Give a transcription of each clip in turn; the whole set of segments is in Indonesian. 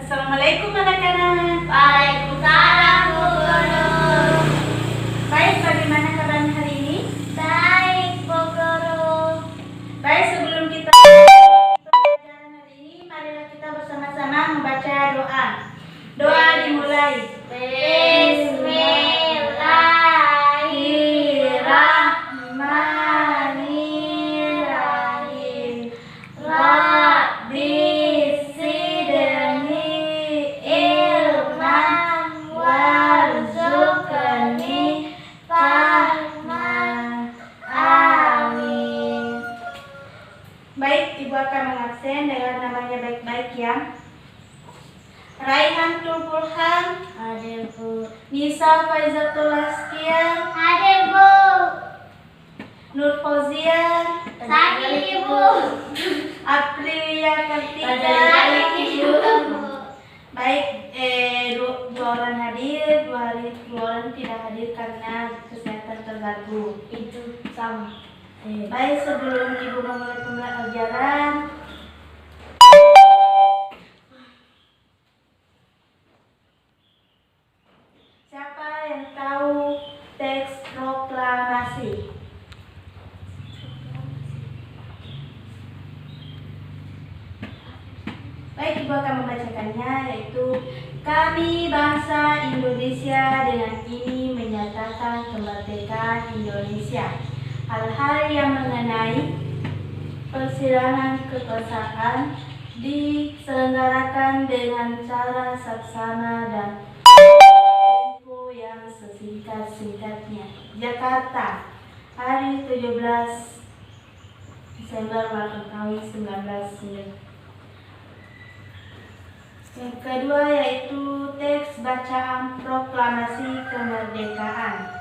Assalamualaikum anak-anak. Waalaikumsalam Bu Guru. Baik, bagaimana kabarnya hari ini? Baik Bu Guru. Baik, sebelum kita pelajaran hari ini, marilah kita bersama-sama membaca doa. Doa dimulai. Bismillahirrahmanirrahim. Rabbi zidni ilman warzuqni fahman. Amin. Baik, Ibu akan mengabsen dengan namanya baik-baik ya. Raihan Tulpulhan, Hadir Bu. Nisa Faizatul Askia, Hadir Bu. Nur Fauzia, Sakit Ibu. Aprilia Kartika. Sakit Ibu. Baik, dua orang hadir, dua orang tidak hadir karena kesehatan terganggu. Itu sama. Baik, sebelum Ibu memulai pembelajaran, siapa yang tahu teks proklamasi? Baik, Ibu akan membacakannya, yaitu kami bangsa Indonesia dengan ini menyatakan kemerdekaan Indonesia. Hal-hal yang mengenai persidangan kekuasaan diselenggarakan dengan cara saksama dan tempo yang sesingkat-singkatnya. Jakarta, hari 17 Desember tahun 1990. Yang kedua yaitu teks bacaan proklamasi kemerdekaan.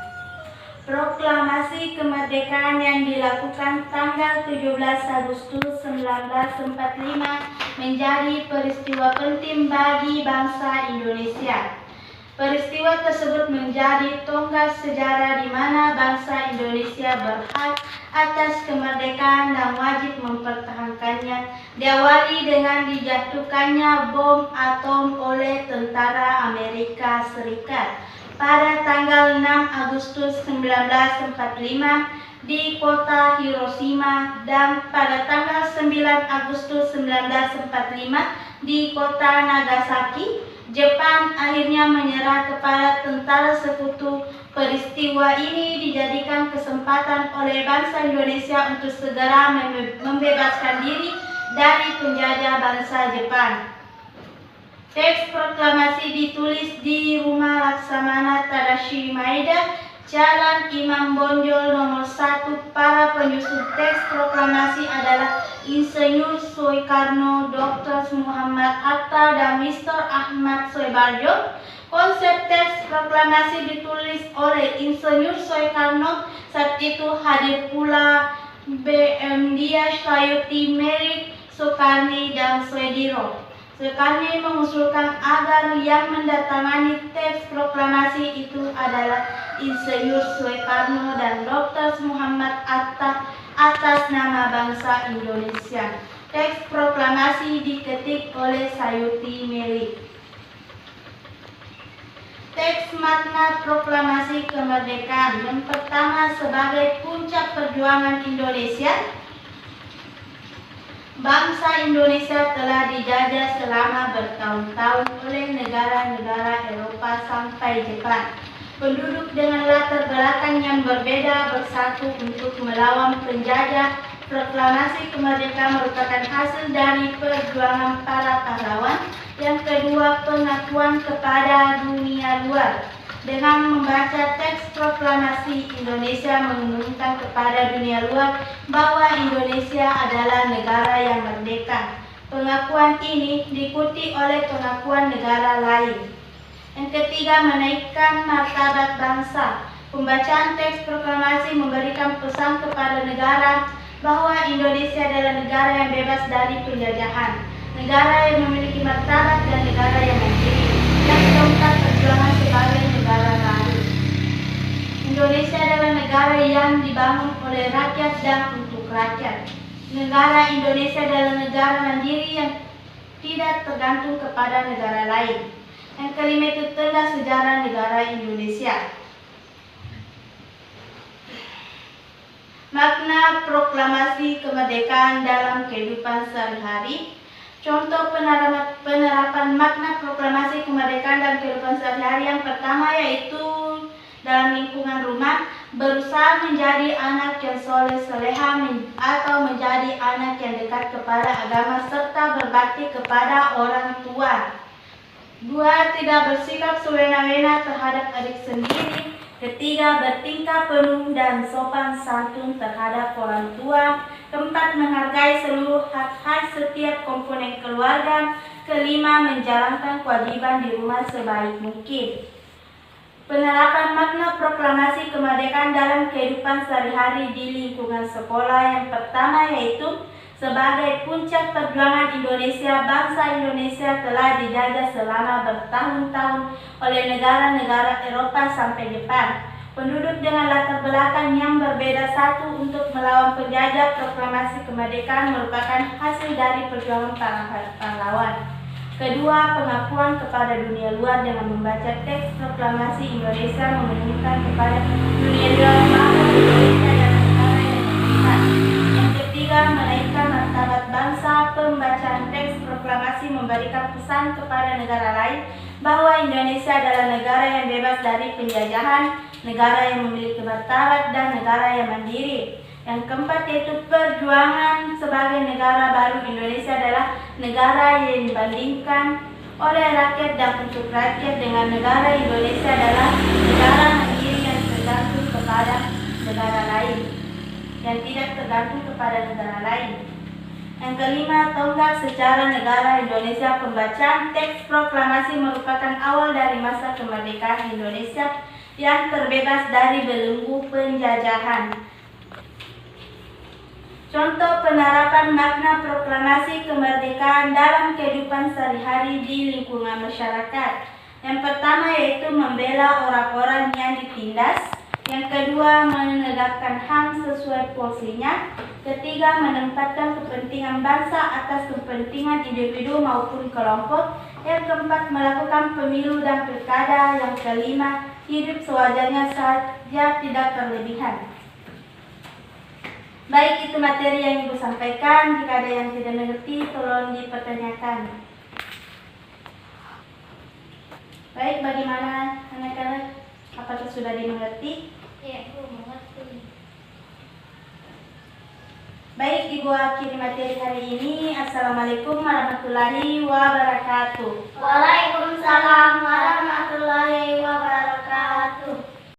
Proklamasi kemerdekaan yang dilakukan tanggal 17 Agustus 1945 menjadi peristiwa penting bagi bangsa Indonesia. Peristiwa tersebut menjadi tonggak sejarah di mana bangsa Indonesia berhak atas kemerdekaan dan wajib mempertahankannya, diawali dengan dijatuhkannya bom atom oleh tentara Amerika Serikat pada tanggal 6 Agustus 1945 di kota Hiroshima dan pada tanggal 9 Agustus 1945 di kota Nagasaki. Jepang akhirnya menyerah kepada tentara sekutu. Peristiwa ini dijadikan kesempatan oleh bangsa Indonesia untuk segera membebaskan diri dari penjajah bangsa Jepang. Teks proklamasi ditulis di Rumah Laksamana Tadashi Maeda, Jalan Imam Bonjol nomor 1. Para penyusun teks proklamasi adalah Insinyur Soekarno, Dr. Muhammad Hatta, dan Mr. Ahmad Soebarjo. Konsep teks proklamasi ditulis oleh Insinyur Soekarno. Saat itu hadir pula B.M. Dias, Sayuti, Merik, Soekarni, dan Soediro. Soekarni mengusulkan agar yang mendatangani teks proklamasi itu adalah Insinyur Soekarno dan Dr. Muhammad Hatta atas nama bangsa Indonesia. Teks proklamasi diketik oleh Sayuti Merik. Teks makna proklamasi kemerdekaan. Yang pertama, sebagai puncak perjuangan Indonesia, bangsa Indonesia telah dijajah selama bertahun-tahun oleh negara-negara Eropa sampai Jepang. Penduduk dengan latar belakang yang berbeda bersatu untuk melawan penjajah. Proklamasi kemerdekaan merupakan hasil dari perjuangan para pahlawan. Yang kedua, pengakuan kepada dunia luar. Dengan membaca teks proklamasi, Indonesia mengumumkan kepada dunia luar bahwa Indonesia adalah negara yang merdeka. Pengakuan ini diikuti oleh pengakuan negara lain. Yang ketiga, menaikkan martabat bangsa. Pembacaan teks proklamasi memberikan pesan kepada negara bahwa Indonesia adalah negara yang bebas dari penjajahan, negara yang memiliki martabat dan negara yang mandiri, yang keempat, perjuangan sebagai negara baru. Indonesia adalah negara yang dibangun oleh rakyat dan untuk rakyat. Negara Indonesia adalah negara mandiri yang tidak tergantung kepada negara lain. Yang kelima itu tanda sejarah negara Indonesia. Makna proklamasi kemerdekaan dalam kehidupan sehari-hari. Contoh penerapan makna proklamasi kemerdekaan dalam kehidupan sehari-hari yang pertama yaitu dalam lingkungan rumah, berusaha menjadi anak yang soleh-soleha atau menjadi anak yang dekat kepada agama serta berbakti kepada orang tua. 2. Tidak bersikap sewena-wena terhadap adik sendiri. 3. Bertingkah penuh dan sopan santun terhadap orang tua. 4. Menghargai seluruh hak-hak setiap komponen keluarga. 5. Menjalankan kewajiban di rumah sebaik mungkin. Penerapan makna proklamasi kemerdekaan dalam kehidupan sehari-hari di lingkungan sekolah. Yang pertama yaitu sebagai puncak perjuangan Indonesia, bangsa Indonesia telah dijajah selama bertahun-tahun oleh negara-negara Eropa sampai Jepang. Penduduk dengan latar belakang yang berbeda. 1. Untuk melawan penjajah, proklamasi kemerdekaan merupakan hasil dari perjuangan para pahlawan. 2. Pengakuan kepada dunia luar dengan membaca teks proklamasi Indonesia mengumumkan kepada dunia luar bahwa Indonesia adalah negara yang merdeka. Yang 3. Menaikkan martabat bangsa. Pembacaan teks proklamasi memberikan pesan kepada negara lain bahwa Indonesia adalah negara yang bebas dari penjajahan, negara yang memiliki martabat, dan negara yang mandiri. Yang 4 yaitu perjuangan sebagai negara baru Indonesia adalah negara yang dibandingkan oleh rakyat dan untuk rakyat dengan negara Indonesia adalah negara mandiri yang tergantung kepada negara lain, yang tidak tergantung kepada negara lain. Yang kelima, tonggak sejarah negara Indonesia. Pembacaan teks proklamasi merupakan awal dari masa kemerdekaan Indonesia yang terbebas dari belenggu penjajahan. Contoh penerapan makna proklamasi kemerdekaan dalam kehidupan sehari-hari di lingkungan masyarakat. Yang pertama yaitu membela orang-orang yang ditindas. Yang kedua, menegakkan HAM sesuai porsinya. Ketiga, menempatkan kepentingan bangsa atas kepentingan individu maupun kelompok. Yang keempat, melakukan pemilu dan pilkada. Yang kelima, hidup sewajarnya saja, tidak berlebihan. Baik, itu materi yang Ibu sampaikan. Jika ada yang tidak mengerti, tolong dipertanyakan. Baik, bagaimana anak-anak? Apakah sudah dimengerti? Ya, Bu, mengerti. Baik, Ibu akhiri materi hari ini. Assalamualaikum warahmatullahi wabarakatuh. Waalaikumsalam.